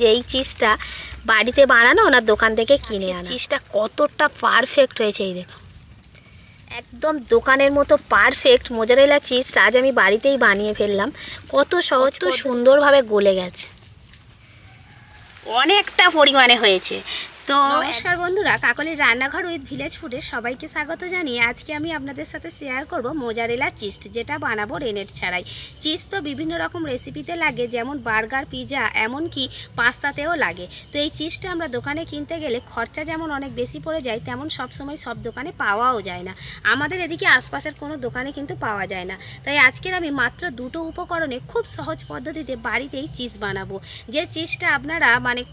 যে এই চিজটা বাড়িতে বানানো ওনার দোকান থেকে কিনে আনা। চিজটা কতটা পারফেক্ট হয়েছে এই দেখো, একদম দোকানের মতো পারফেক্ট মোজারেলা চিজটা আজ আমি বাড়িতেই বানিয়ে ফেললাম। কত সহজ, কত সুন্দরভাবে গলে গেছে, অনেকটা পরিমাণে হয়েছে। তো নমস্কার বন্ধুরা, কাকলির রান্নাঘর উইথ ভিলেজ ফুডে সবাইকে স্বাগত জানিয়ে আজকে আমি আপনাদের সাথে শেয়ার করব মোজারেলা চিজ, যেটা বানাবো রেনেট ছাড়াই। চিজ তো বিভিন্ন রকম রেসিপিতে লাগে, যেমন বার্গার, পিৎজা, এমনকি পাস্তাতেও লাগে। তো এই চিজটা আমরা দোকানে কিনতে গেলে খরচা যেমন অনেক বেশি পড়ে যায়, তেমন সবসময় সব দোকানে পাওয়াও যায় না। আমাদের এদিকে আশপাশের কোনো দোকানে কিন্তু পাওয়া যায় না। তাই আজকের আমি মাত্র দুটো উপকরণে খুব সহজ পদ্ধতিতে বাড়িতেই চিজ বানাবো, যে চিজটা আপনারা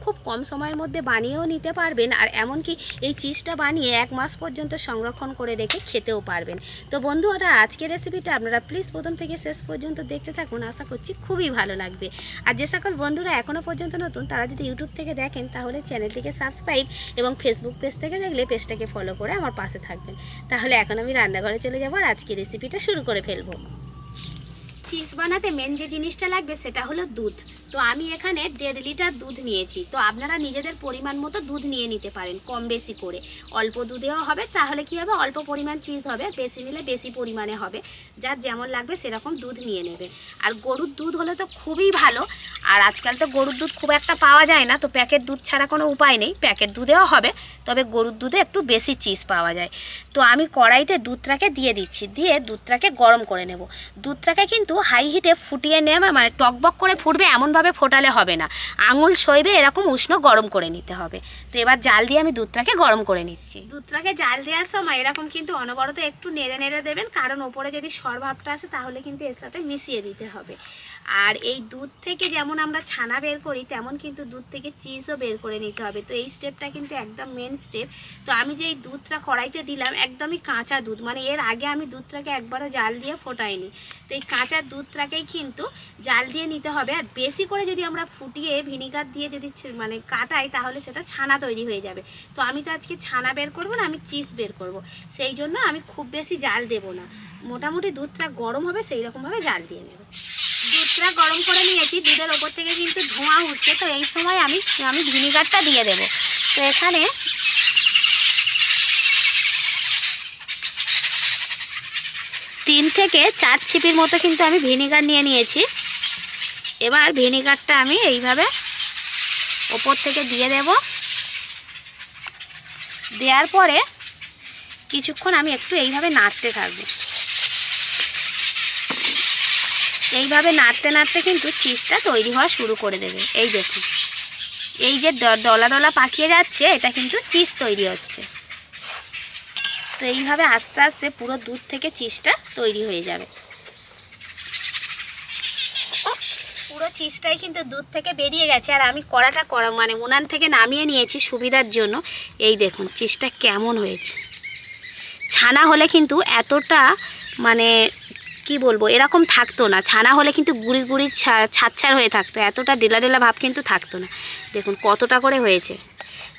খুব কম সময়ের মধ্যে বানিয়েও নিতে পারবেন, আর এমনকি এই চিজটা বানিয়ে 1 মাস পর্যন্ত সংরক্ষণ করে রেখে খেতেও পারবেন। তো বন্ধুরা, আজকের রেসিপিটা আপনারা প্লিজ প্রথম থেকে শেষ পর্যন্ত দেখতে থাকুন, আশা করছি খুবই ভালো লাগবে। আর যে সকল বন্ধুরা এখনও পর্যন্ত নতুন, তারা যদি ইউটিউব থেকে দেখেন তাহলে চ্যানেলটিকে সাবস্ক্রাইব এবং ফেসবুক পেজ থেকে দেখলে পেজটাকে ফলো করে আমার পাশে থাকবেন। তাহলে এখন আমি রান্নাঘরে চলে যাবো আর আজকের রেসিপিটা শুরু করে ফেলবো। চিজ বানাতে মেন যে জিনিসটা লাগবে সেটা হলো দুধ। তো আমি এখানে 1.5 লিটার দুধ নিয়েছি। তো আপনারা নিজেদের পরিমাণ মতো দুধ নিয়ে নিতে পারেন, কম বেশি করে। অল্প দুধেও হবে, তাহলে কি হবে, অল্প পরিমাণ চিজ হবে, বেশি নিলে বেশি পরিমাণে হবে। যার যেমন লাগবে সেরকম দুধ নিয়ে নেবে। আর গরুর দুধ হলে তো খুবই ভালো। আর আজকাল তো গরুর দুধ খুব একটা পাওয়া যায় না, তো প্যাকেট দুধ ছাড়া কোনো উপায় নেই, প্যাকেট দুধেও হবে, তবে গরুর দুধে একটু বেশি চিজ পাওয়া যায়। তো আমি কড়াইতে দুধটাকে দিয়ে দিচ্ছি, দিয়ে দুধটাকে গরম করে নেব। দুধটাকে কিন্তু হাই হিটে ফুটিয়ে নেবে, টকবক করে ফুটবে এমনভাবে ফোটালে হবে না, আঙুল সইবে এরকম উষ্ণ গরম করে নিতে হবে। তো এবার জাল দিয়ে আমি দুধটাকে গরম করে নিচ্ছি। দুধটাকে জাল দেওয়ার সময় এরকম কিন্তু অনবরত একটু নেড়ে নেড়ে দেবেন, কারণ ওপরে যদি সরভাবটা আসে তাহলে কিন্তু এর সাথে মিশিয়ে দিতে হবে। আর এই দুধ থেকে যেমন আমরা ছানা বের করি, তেমন কিন্তু দুধ থেকে চিজও বের করে নিতে হবে। তো এই স্টেপটা কিন্তু একদম মেন স্টেপ। তো আমি যে এই দুধটা কড়াইতে দিলাম একদমই কাঁচা দুধ, এর আগে আমি দুধটাকে একবারও জাল দিয়ে ফোটাইনি। তো এই কাঁচা দুধটাকেই কিন্তু জাল দিয়ে নিতে হবে। আর বেশি করে যদি আমরা ফুটিয়ে ভিনিগার দিয়ে যদি কাটাই, তাহলে সেটা ছানা তৈরি হয়ে যাবে। তো আমি তো আজকে ছানা বের করবো না, আমি চিজ বের করব। সেই জন্য আমি খুব বেশি জাল দেব না, মোটামুটি দুধটা গরম হবে সেই রকমভাবে জাল দিয়ে নেব। দুধটা গরম করে নিয়েছি, দুধের ওপর থেকে কিন্তু ধোঁয়া উঠছে। তো এই সময় আমি ভিনিগারটা দিয়ে দেব। তো এখানে 3 থেকে 4 ছিপির মতো কিন্তু আমি ভিনিগার নিয়ে নিয়েছি। এবার ভিনিগারটা আমি এইভাবে ওপর থেকে দিয়ে দেব। দেওয়ার পরে কিছুক্ষণ আমি একটু এইভাবে নাড়তে থাকবো। এইভাবে নাড়তে নাড়তে কিন্তু চিজটা তৈরি হওয়া শুরু করে দেবে। এই দেখুন, এই যে ডলা ডলা পাকিয়ে যাচ্ছে, এটা কিন্তু চিজ তৈরি হচ্ছে। তো এইভাবে আস্তে আস্তে পুরো দুধ থেকে চিজটা তৈরি হয়ে যাবে। পুরো চিজটাই কিন্তু দুধ থেকে বেরিয়ে গেছে। আর আমি কড়াটা উনান থেকে নামিয়ে নিয়েছি সুবিধার জন্য। এই দেখুন চিজটা কেমন হয়েছে। ছানা হলে কিন্তু এতটা কি বলবো, এরকম থাকতো না। ছানা হলে কিন্তু গুড়ি গুড়ি ছাড় হয়ে থাকতো, এতটা ডেলা ডেলা ভাব কিন্তু থাকতো না। দেখুন কতটা করে হয়েছে।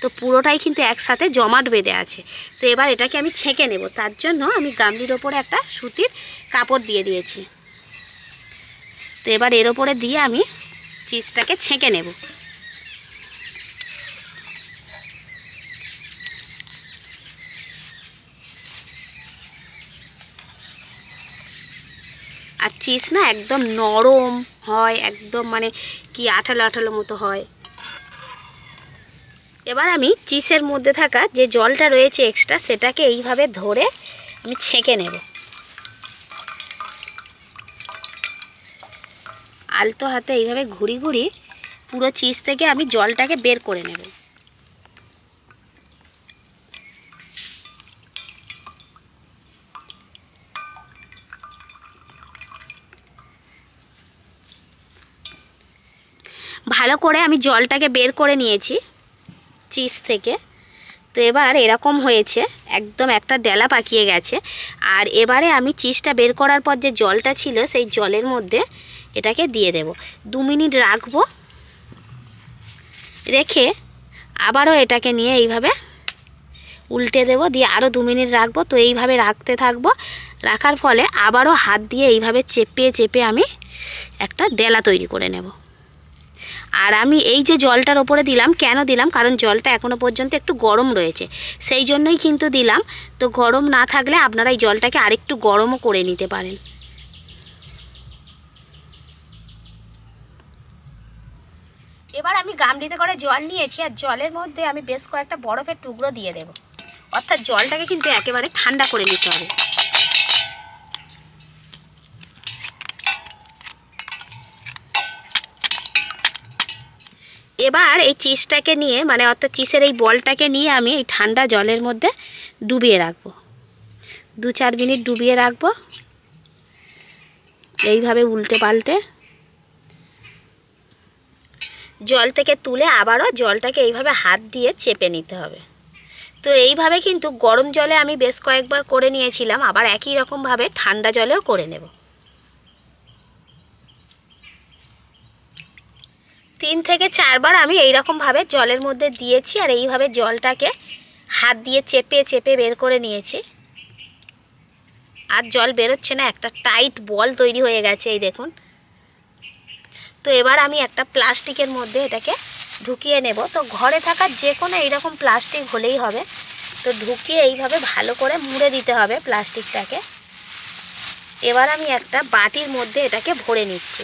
তো পুরোটাই কিন্তু একসাথে জমাট বেঁধে আছে। তো এবার এটাকে আমি ছেঁকে নেব। তার জন্য আমি গামলির ওপরে একটা সুতির কাপড় দিয়ে দিয়েছি। তো এবার এর ওপরে দিয়ে আমি চিজটাকে ছেঁকে নেব। আর চিজ না একদম নরম হয়, একদম কি আঠালো আঠালো মতো হয়। এবার আমি চিজের মধ্যে থাকা যে জলটা রয়েছে এক্সট্রা, সেটাকে এইভাবে ধরে আমি ছেঁকে নেব। আলতো হাতে এইভাবে ঘুরি ঘুরি পুরো চিজ থেকে আমি জলটাকে বের করে নেব। ভালো করে আমি জলটাকে বের করে নিয়েছি চিজ থেকে। তো এবার এরকম হয়েছে, একদম একটা ডেলা পাকিয়ে গেছে। আর এবারে আমি চিজটা বের করার পর যে জলটা ছিল, সেই জলের মধ্যে এটাকে দিয়ে দেব। 2 মিনিট রাখবো, রেখে আবারও এটাকে নিয়ে এইভাবে উল্টে দেব, দিয়ে আরও 2 মিনিট রাখবো। তো এইভাবে রাখতে থাকবো। রাখার ফলে আবারও হাত দিয়ে এইভাবে চেপে চেপে আমি একটা ডেলা তৈরি করে নেব। আর আমি এই যে জলটার ওপরে দিলাম, কেন দিলাম, কারণ জলটা এখনও পর্যন্ত একটু গরম রয়েছে, সেই জন্যই কিন্তু দিলাম। তো গরম না থাকলে আপনারা এই জলটাকে আরেকটু গরমও করে নিতে পারেন। এবার আমি গামলিতে করে জল নিয়েছি, আর জলের মধ্যে আমি বেশ কয়েকটা বরফের টুকরো দিয়ে দেব। অর্থাৎ জলটাকে কিন্তু একেবারে ঠান্ডা করে নিতে হবে। এবার এই চিজটাকে নিয়ে, মানে অর্থাৎ চিজের এই বলটাকে নিয়ে আমি এই ঠান্ডা জলের মধ্যে ডুবিয়ে রাখবো। 2-4 মিনিট ডুবিয়ে রাখবো, এইভাবে উল্টে পাল্টে। জল থেকে তুলে আবারও জলটাকে এইভাবে হাত দিয়ে চেপে নিতে হবে। তো এইভাবে কিন্তু গরম জলে আমি বেশ কয়েকবার করে নিয়েছিলাম, আবার একই রকমভাবে ঠান্ডা জলেও করে নেব। 3 থেকে 4 বার আমি এইরকমভাবে জলের মধ্যে দিয়েছি, আর এইভাবে জলটাকে হাত দিয়ে চেপে চেপে বের করে নিয়েছি। আর জল বেরোচ্ছে না, একটা টাইট বল তৈরি হয়ে গেছে, এই দেখুন। তো এবার আমি একটা প্লাস্টিকের মধ্যে এটাকে ঢুকিয়ে নেব। তো ঘরে থাকা যে কোনো এইরকম প্লাস্টিক হলেই হবে। তো ঢুকিয়ে এইভাবে ভালো করে মুড়ে দিতে হবে প্লাস্টিকটাকে। এবার আমি একটা বাটির মধ্যে এটাকে ভরে নিচ্ছি,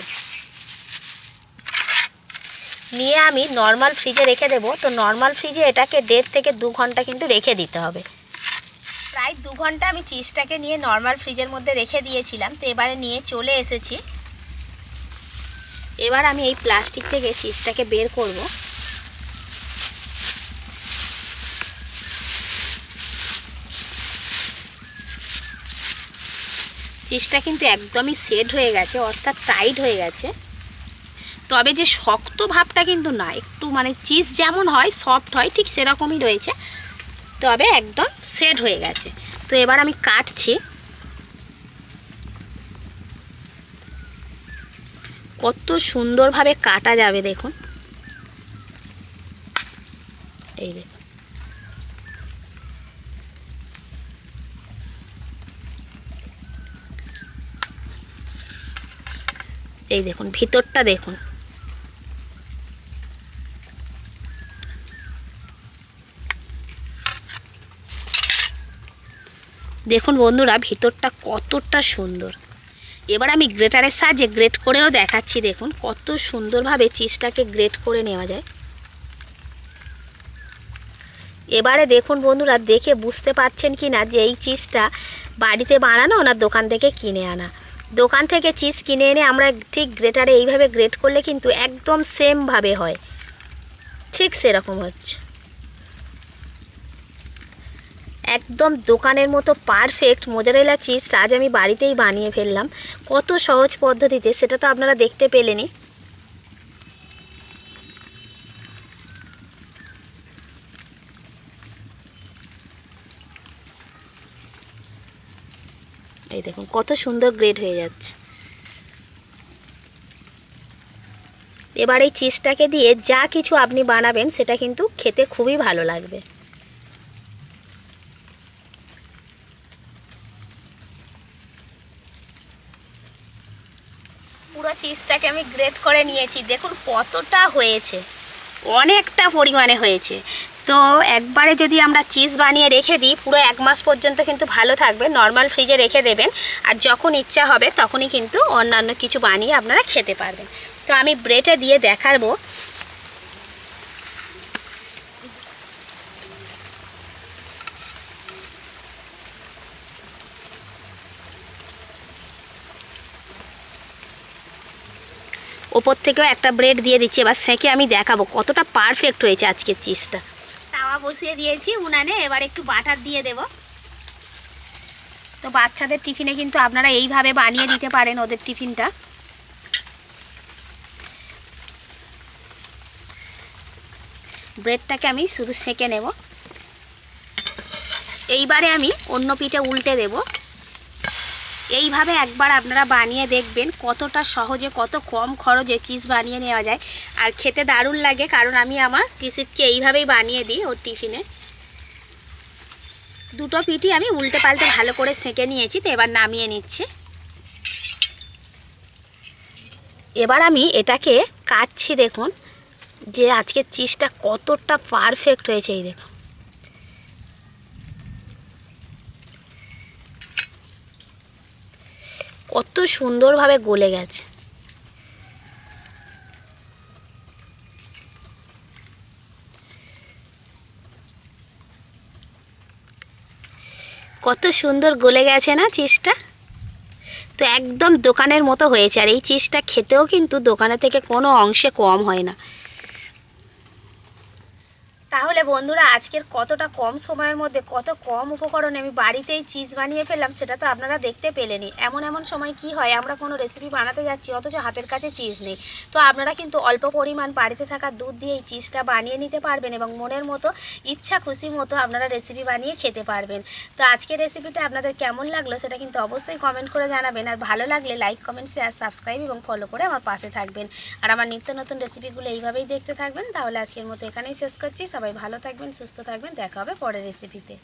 নিয়ে আমি নর্মাল ফ্রিজে রেখে দেব। তো নর্মাল ফ্রিজে এটাকে 1.5 থেকে 2 ঘন্টা কিন্তু রেখে দিতে হবে। প্রায় 2 ঘন্টা আমি চিজটাকে নিয়ে নর্মাল ফ্রিজের মধ্যে রেখে দিয়েছিলাম। তো এবারে নিয়ে চলে এসেছি। এবার আমি এই প্লাস্টিক থেকে চিজটাকে বের করব। চিজটা কিন্তু একদমই সেট হয়ে গেছে, অর্থাৎ টাইট হয়ে গেছে। তবে যে শক্ত ভাবটা কিন্তু না, একটু মানে চিজ যেমন হয় সফট হয় ঠিক সেরকমই রয়েছে, তবে একদম সেট হয়ে গেছে। তো এবার আমি কাটছি। কত সুন্দরভাবে কাটা যাবে দেখুন, এই দেখুন। এই দেখুন ভিতরটা দেখুন। দেখুন বন্ধুরা ভিতরটা কতটা সুন্দর। এবার আমি গ্রেটারের সাহায্যে গ্রেট করেও দেখাচ্ছি। দেখুন কত সুন্দরভাবে চিজটাকে গ্রেট করে নেওয়া যায়। এবারে দেখুন বন্ধুরা, দেখে বুঝতে পারছেন কি না যে এই চিজটা বাড়িতে বানানো না দোকান থেকে কিনে আনা। দোকান থেকে চিজ কিনে এনে আমরা ঠিক গ্রেটারে এইভাবে গ্রেট করলে কিন্তু একদম সেমভাবে হয়, ঠিক সেরকম হচ্ছে, একদম দোকানের মতো পারফেক্ট মোজারেলা চিজটা আজ আমি বাড়িতেই বানিয়ে ফেললাম। কত সহজ পদ্ধতিতে, সেটা তো আপনারা দেখতে পেলেনই। এই দেখুন কত সুন্দর গ্রেড হয়ে যাচ্ছে। এবার এই চিজটাকে দিয়ে যা কিছু আপনি বানাবেন সেটা কিন্তু খেতে খুবই ভালো লাগবে। পুরো চিজটাকে আমি গ্রেট করে নিয়েছি। দেখুন কতটা হয়েছে, অনেকটা পরিমাণে হয়েছে। তো একবারে যদি আমরা চিজ বানিয়ে রেখে দিই পুরো 1 মাস পর্যন্ত কিন্তু ভালো থাকবে। নর্মাল ফ্রিজে রেখে দেবেন, আর যখন ইচ্ছা হবে তখনই কিন্তু অন্যান্য কিছু বানিয়ে আপনারা খেতে পারবেন। তো আমি ব্রেডে দিয়ে দেখাবো। ওপর থেকেও একটা ব্রেড দিয়ে দিচ্ছি। এবার সেঁকে আমি দেখাবো কতটা পারফেক্ট হয়েছে আজকের চিজটা। তাওয়া বসিয়ে দিয়েছি উনানে, এবার একটু বাটার দিয়ে দেব। তো বাচ্চাদের টিফিনে কিন্তু আপনারা এইভাবে বানিয়ে দিতে পারেন ওদের টিফিনটা। ব্রেডটাকে আমি শুধু সেঁকে নেব। এইবারে আমি অন্য পিঠে উল্টে দেব। এইভাবে একবার আপনারা বানিয়ে দেখবেন কতটা সহজে, কত কম খরচে চিজ বানিয়ে নেওয়া যায়, আর খেতে দারুণ লাগে। কারণ আমি আমার রিসিপকে এইভাবেই বানিয়ে দিই ওর টিফিনে। দুটো পিঠই আমি উল্টে পাল্টে ভালো করে সেঁকে নিয়েছি। তো এবার নামিয়ে নিচ্ছি। এবার আমি এটাকে কাটছি। দেখুন যে আজকের চিজটা কতটা পারফেক্ট হয়েছে। এই দেখো, কত সুন্দরভাবে গলে গেছে। কত সুন্দর গলে গেছে না চিজটা। তো একদম দোকানের মতো হয়েছে। আর এই চিজটা খেতেও কিন্তু দোকানের থেকে কোনো অংশে কম হয় না। তাহলে বন্ধুরা, আজকের কতটা কম সময়ের মধ্যে কত কম উপকরণে আমি বাড়িতেই চিজ বানিয়ে ফেললাম, সেটা তো আপনারা দেখতে পেলেনই। এমন সময় কি হয়, আমরা কোনো রেসিপি বানাতে যাচ্ছি অথচ হাতের কাছে চিজ নেই। তো আপনারা কিন্তু অল্প পরিমাণ বাড়িতে থাকা দুধ দিয়ে এই চিজটা বানিয়ে নিতে পারবেন এবং মনের মতো ইচ্ছা খুশি মতো আপনারা রেসিপি বানিয়ে খেতে পারবেন। তো আজকের রেসিপিটা আপনাদের কেমন লাগলো সেটা কিন্তু অবশ্যই কমেন্ট করে জানাবেন। আর ভালো লাগলে লাইক, কমেন্ট, শেয়ার, সাবস্ক্রাইব এবং ফলো করে আমার পাশে থাকবেন। আর আমার নিত্য নতুন রেসিপিগুলো এইভাবেই দেখতে থাকবেন। তাহলে আজকের মতো এখানেই শেষ করছি। সবাই ভালো থাকবেন, সুস্থ থাকবেন। দেখা হবে পরের রেসিপিতে।